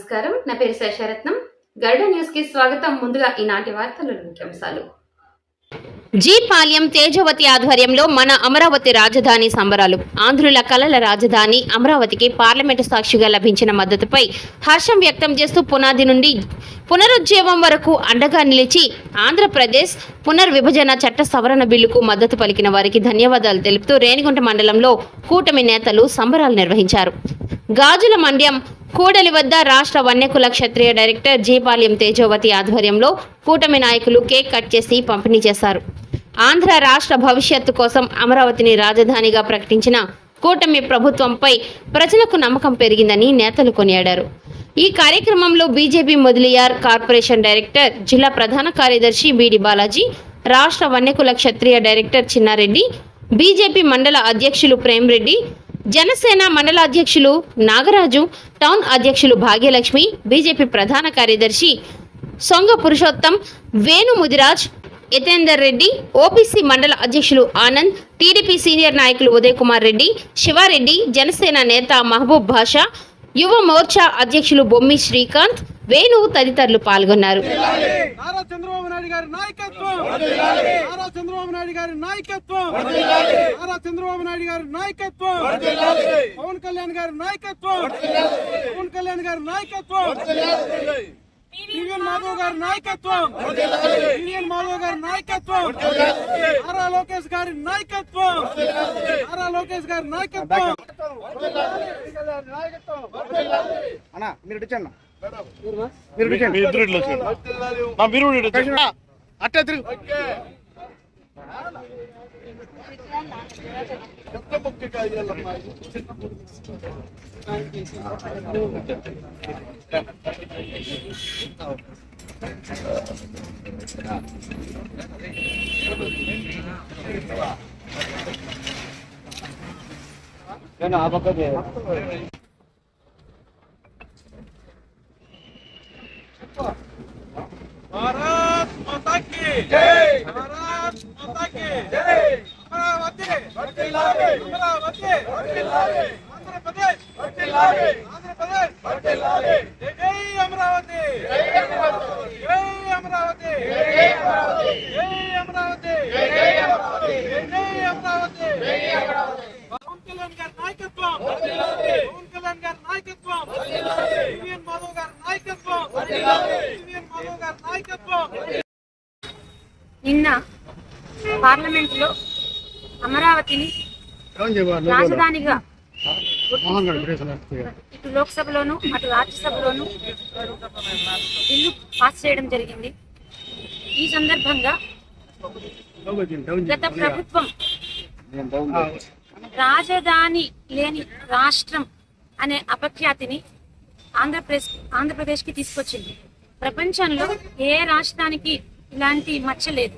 నమస్కారం. నా పేరు శేషరత్నం. గరుడ న్యూస్ కి స్వాగతం. ముందుగా ఈనాటి వార్తల ముఖ్యాంశాలు. జీపాల్యం తేజవతి ఆధ్వర్యంలో మన అమరావతి రాజధాని సంబరాలు. ఆంధ్రుల కలల రాజధాని అమరావతికి పార్లమెంటు సాక్షిగా లభించిన మద్దతుపై హర్షం వ్యక్తం చేస్తూ పునాది నుండి పునరుజ్జీవం వరకు అండగా నిలిచి ఆంధ్రప్రదేశ్ పునర్విభజన చట్ట సవరణ బిల్లుకు మద్దతు పలికిన వారికి ధన్యవాదాలు తెలుపుతూ రేణిగుంట మండలంలో కూటమి నేతలు సంబరాలు నిర్వహించారు. గాజుల మండ్యం కూడలి వద్ద రాష్ట్ర వన్యకుల క్షత్రియ డైరెక్టర్ జీపాల్యం తేజవతి ఆధ్వర్యంలో కూటమి నాయకులు కేక్ కట్ చేసి పంపిణీ చేశారు. ఆంధ్ర రాష్ట్ర భవిష్యత్తు కోసం అమరావతిని రాజధానిగా ప్రకటించిన కూటమి ప్రభుత్వంపై ప్రజలకు నమ్మకం పెరిగిందని నేతలు కొనియాడారు. ఈ కార్యక్రమంలో బీజేపీ మొదలియార్ కార్పొరేషన్ డైరెక్టర్, జిల్లా ప్రధాన కార్యదర్శి బీడి బాలాజీ, రాష్ట్ర వన్యకుల క్షత్రియ డైరెక్టర్ చిన్నారెడ్డి, బీజేపీ మండల అధ్యక్షులు ప్రేమ్రెడ్డి, జనసేన మండల అధ్యక్షులు నాగరాజు, టౌన్ అధ్యక్షులు భాగ్యలక్ష్మి, బీజేపీ ప్రధాన కార్యదర్శి సొంగ పురుషోత్తం, వేణు ముదిరాజ్, యతేందర్ రెడ్డి, ఓబీసీ మండల అధ్యక్షులు ఆనంద్, టీడీపీ సీనియర్ నాయకులు ఉదయ్ కుమార్ రెడ్డి, శివారెడ్డి, జనసేన నేత మహబూబ్ బాషా, యువ మోర్చా అధ్యక్షులు బొమ్మి శ్రీకాంత్, వేణు తదితరులు పాల్గొన్నారు. మాధవ్ గారి నాయకత్వం, మాధవ్ గారి నాయకత్వం, నారా లోకేష్ గారి నాయకత్వం, నారా లోకేష్ గారి నాయకత్వం. అన్నా మీరు ఇచ్చండి, అట్లా తిరుగు. భారత్ మాతా కీ జై, భారత్ మాతా కీ జై. అమరావతి వర్ధిల్లాలి, అమరావతి వర్ధిల్లాలి, ఆంధ్రప్రదేశ్ వర్ధిల్లాలి, ఆంధ్రప్రదేశ్ వర్ధిల్లాలి. జై జై అమరావతి, జై అమరావతి, జై అమరావతి, జై అమరావతి, జై అమరావతి, జై అమరావతి, జై అమరావతి, జై అమరావతి. పవన్ కళ్యాణ్ గారి నాయకత్వం వర్ధిల్లాలి, పవన్ కళ్యాణ్ గారి నాయకత్వం వర్ధిల్లాలి, మాధవ్ గారి నాయకత్వం వర్ధిల్లాలి, మాధవ్ గారి నాయకత్వం. నిన్న పార్లమెంటులో అమరావతిని రాజధానిగా ఇటు లోక్సభలోను అటు రాజ్యసభలోను బిల్లు పాస్ చేయడం జరిగింది. ఈ సందర్భంగా గత ప్రభుత్వం రాజధాని లేని రాష్ట్రం అనే అపఖ్యాతిని ఆంధ్రప్రదేశ్కి తీసుకొచ్చింది. ప్రపంచంలో ఏ రాష్ట్రానికి ఇలాంటి మచ్చ లేదు.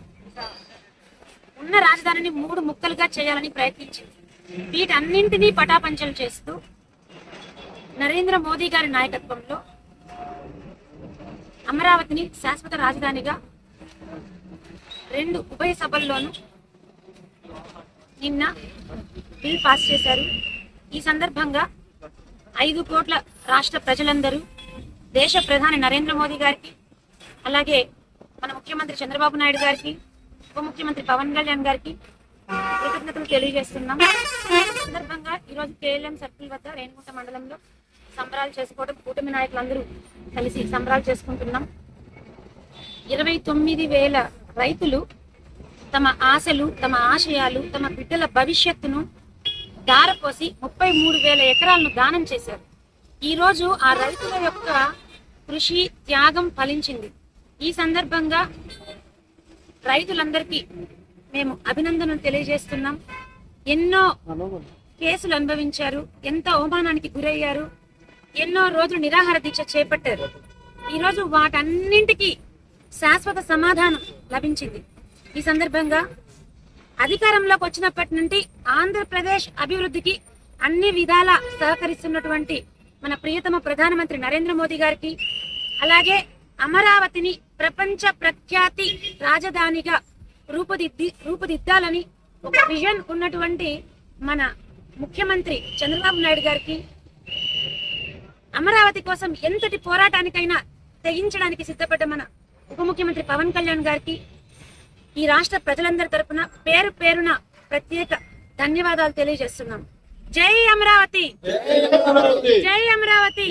ఉన్న రాజధానిని 3 ముక్కలుగా చేయాలని ప్రయత్నించింది. వీటన్నింటినీ పటాపంచలు చేస్తూ నరేంద్ర మోదీ గారి నాయకత్వంలో అమరావతిని శాశ్వత రాజధానిగా 2 ఉభయ సభల్లోనూ నిన్న బిల్ పాస్ చేశారు. ఈ సందర్భంగా 5 కోట్ల రాష్ట్ర ప్రజలందరూ దేశ ప్రధాని నరేంద్ర మోదీ గారికి, అలాగే మన ముఖ్యమంత్రి చంద్రబాబు నాయుడు గారికి, ఉప ముఖ్యమంత్రి పవన్ కళ్యాణ్ గారికి కృతజ్ఞతలు తెలియజేస్తున్నాం. ఈ సందర్భంగా ఈరోజు కేఎల్ఎం సర్కిల్ వద్ద రేణిగుంట మండలంలో సంబరాలు చేసుకోవడం, కూటమి నాయకులందరూ కలిసి సంబరాలు చేసుకుంటున్నాం. 29,000 రైతులు తమ ఆశలు, తమ ఆశయాలు, తమ బిడ్డల భవిష్యత్తును దారపోసి 33,000 ఎకరాలను దానం చేశారు. ఈరోజు ఆ రైతుల యొక్క కృషి, త్యాగం ఫలించింది. ఈ సందర్భంగా రైతులందరికీ మేము అభినందనలు తెలియజేస్తున్నాం. ఎన్నో కేసులు అనుభవించారు, ఎంత అవమానానికి గురయ్యారు, ఎన్నో రోజులు నిరాహార దీక్ష చేపట్టారు. ఈరోజు వాటన్నింటికీ శాశ్వత సమాధానం లభించింది. ఈ సందర్భంగా అధికారంలోకి వచ్చినప్పటి నుండి ఆంధ్రప్రదేశ్ అభివృద్ధికి అన్ని విధాలా సహకరిస్తున్నటువంటి మన ప్రియతమ ప్రధానమంత్రి నరేంద్ర మోదీ గారికి, అలాగే అమరావతిని ప్రపంచ ప్రఖ్యాతి రాజధానిగా రూపుదిద్దాలని ఒక విజన్ ఉన్నటువంటి మన ముఖ్యమంత్రి చంద్రబాబు నాయుడు గారికి, అమరావతి కోసం ఎంతటి పోరాటానికైనా తెగించడానికి సిద్ధపడ్డ మన ఉప ముఖ్యమంత్రి పవన్ కళ్యాణ్ గారికి ఈ రాష్ట్ర ప్రజలందరి తరపున పేరు పేరున ప్రత్యేక ధన్యవాదాలు తెలియజేస్తున్నాం. జై అమరావతి, జై అమరావతి.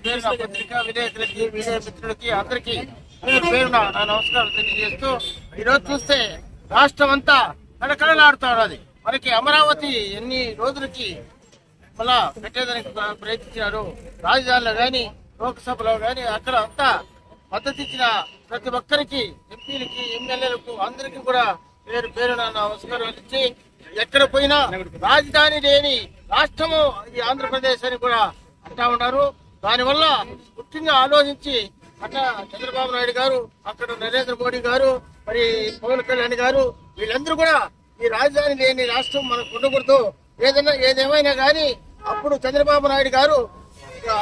పేరున పత్రికా విలేకరులకి, మీడియా మిత్రులకి అందరికీ పేరున నా నమస్కారం తెలియజేస్తూ, ఈరోజు చూస్తే రాష్ట్రం అంతా కళకళలాడుతూ ఉన్నది. మనకి అమరావతి ఎన్ని రోజులకి మళ్ళా పెట్టేదానికి ప్రయత్నించారు. రాజధానిలో కానీ లోక్సభలో కానీ అక్కడ అంతా మద్దతు ఇచ్చిన ప్రతి ఒక్కరికి, ఎంపీలకి, ఎమ్మెల్యేలకు అందరికీ కూడా పేరు పేరున నమస్కారం ఇచ్చి, ఎక్కడ పోయినా రాజధాని లేని రాష్ట్రము ఇది ఆంధ్రప్రదేశ్ అని కూడా అంటా ఉన్నారు. దానివల్ల ముఖ్యంగా ఆలోచించి అక్కడ చంద్రబాబు నాయుడు గారు, అక్కడ నరేంద్ర మోడీ గారు, మరి పవన్ కళ్యాణ్ గారు వీళ్ళందరూ కూడా ఈ రాజధాని లేని రాష్ట్రం మనకు ఉండకూడదు, ఏదేమైనా కానీ అప్పుడు చంద్రబాబు నాయుడు గారు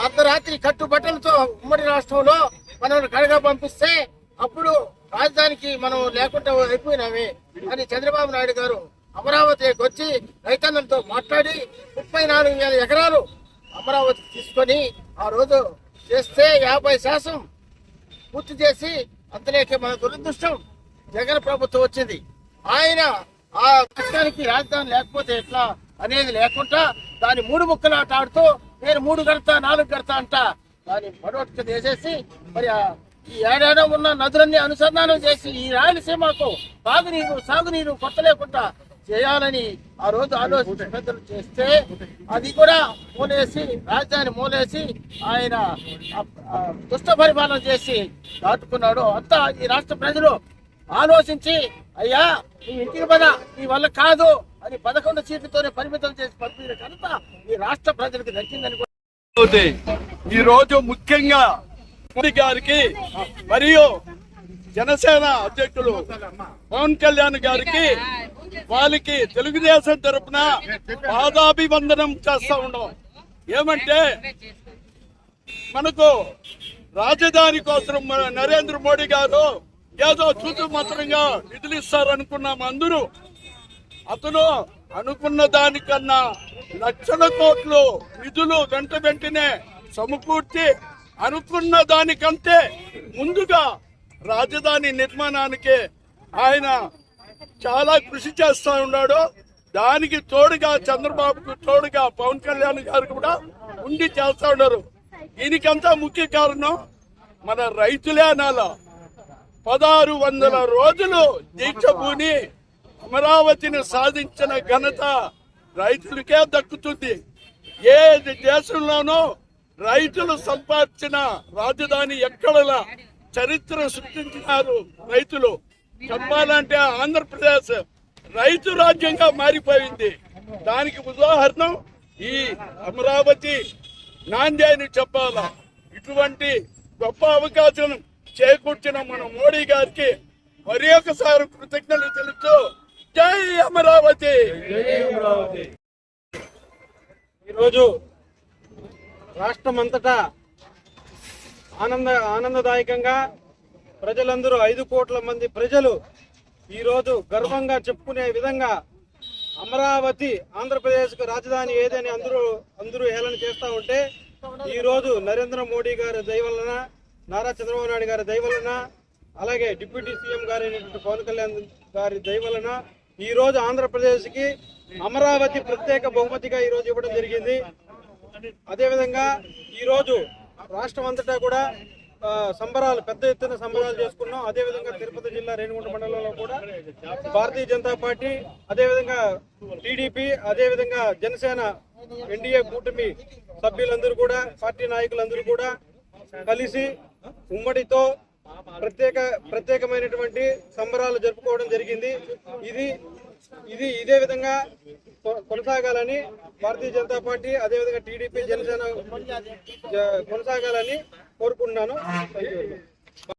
అర్ధరాత్రి కట్టుబట్టలతో ఉమ్మడి రాష్ట్రంలో మనం కడగా పంపిస్తే అప్పుడు రాజధానికి మనం లేకుండా అయిపోయినామే అని చంద్రబాబు నాయుడు గారు అమరావతికి వచ్చి రైతన్నలతో మాట్లాడి 34,000 ఎకరాలు అమరావతి తీసుకొని ఆ రోజు చేస్తే 50% పూర్తి చేసి, అంతలేకే మన దురదృష్టం జగన్ ప్రభుత్వం వచ్చింది. ఆయన ఆ కష్టానికి రాజధాని లేకపోతే ఎట్లా అనేది లేకుండా దాన్ని 3 ముక్కలాట ఆడుతూ నేను 3 గడతా 4 గడతా అంట దాన్ని పడవట్టుకు చేసేసి, మరి ఈ ఏడాడో ఉన్న నదులన్నీ అనుసంధానం చేసి ఈ రాయలసీమకు తాగునీరు సాగునీరు కొత్త లేకుండా చేయాలని ఆ రోజు ఆలోచించి పెద్దలు చేస్తే అది కూడా మూలేసి, రాజధాని మూలేసి ఆయన దుష్ట పరిపాలన చేసి దాటుకున్నాడు. అంతా ఈ రాష్ట్ర ప్రజలు ఆలోచించి, అయ్యా నువ్వు ఇంటికి పద, నీ వల్ల కాదు అని 11 సీట్లతోనే పరిమితం చేసి పంపిన కనుక ఈ రాష్ట్ర ప్రజలకు దక్కిందని కూడా ఈ రోజు ముఖ్యంగా మోడీ గారికి మరియు జనసేన అధ్యక్షులు పవన్ కళ్యాణ్ గారికి వాళ్ళకి తెలుగుదేశం తరఫున పాదాభివందనం చేస్తా ఉన్నాం. ఏమంటే మనకు రాజధాని కోసం నరేంద్ర మోడీ గారు ఏదో చూతు మాత్రంగా నిధులు ఇస్తారనుకున్నాం అందరూ. అతను అనుకున్న దానికన్నా లక్షల కోట్లు నిధులు వెంటనే సమకూర్చి అనుకున్న దానికంటే ముందుగా రాజధాని నిర్మాణానికి ఆయన చాలా కృషి చేస్తా ఉన్నాడు. దానికి తోడుగా చంద్రబాబుకు తోడుగా పవన్ కళ్యాణ్ గారు కూడా ఉండి చేస్తా ఉన్నారు. దీనికంతా ముఖ్య కారణం మన రైతులే అనాల. 1600 రోజులు దీక్ష భూని అమరావతిని సాధించిన ఘనత రైతులకే దక్కుతుంది. ఏ దేశంలోనూ రైతులు సంపాదించిన రాజధాని ఎక్కడలా చరిత్ర సృష్టించినారు రైతులు. చెప్పాలంటే ఆంధ్రప్రదేశ్ రైతు రాజ్యంగా మారిపోయింది. దానికి ఉదాహరణ ఈ అమరావతి నాంది అని చెప్పాలా. ఇటువంటి గొప్ప అవకాశం చేకూర్చిన మన మోడీ గారికి మరి ఒకసారి కృతజ్ఞతలు తెలుపుతూ జై అమరావతి. ఈరోజు రాష్ట్రమంతటా ఆనందదాయకంగా ప్రజలందరూ 5 కోట్ల మంది ప్రజలు ఈరోజు గర్వంగా చెప్పుకునే విధంగా అమరావతి ఆంధ్రప్రదేశ్కు రాజధాని ఏదని అందరూ హేళన చేస్తూ ఉంటే, ఈరోజు నరేంద్ర మోడీ గారి దయ వలన, నారా చంద్రబాబు నాయుడు గారి దయ వలన, అలాగే డిప్యూటీ సీఎం గారి పవన్ కళ్యాణ్ గారి దయ వలన ఈరోజు ఆంధ్రప్రదేశ్కి అమరావతి ప్రత్యేక బహుమతిగా ఈరోజు ఇవ్వడం జరిగింది. అదేవిధంగా ఈరోజు రాష్ట్రం అంతటా కూడా సంబరాలు, పెద్ద ఎత్తున సంబరాలు చేసుకున్నాం. అదేవిధంగా తిరుపతి జిల్లా రేణిగుంట మండలంలో కూడా భారతీయ జనతా పార్టీ, అదేవిధంగా టీడీపీ, అదేవిధంగా జనసేన ఎన్డీఏ కూటమి సభ్యులందరూ కూడా, పార్టీ నాయకులందరూ కూడా కలిసి ఉమ్మడితో ప్రత్యేకమైనటువంటి సంబరాలు జరుపుకోవడం జరిగింది. ఇదే విధంగా కొనసాగాలని భారతీయ జనతా పార్టీ, అదేవిధంగా టీడీపీ, జనసేన కొనసాగాలని కోరుకుంటున్నాను.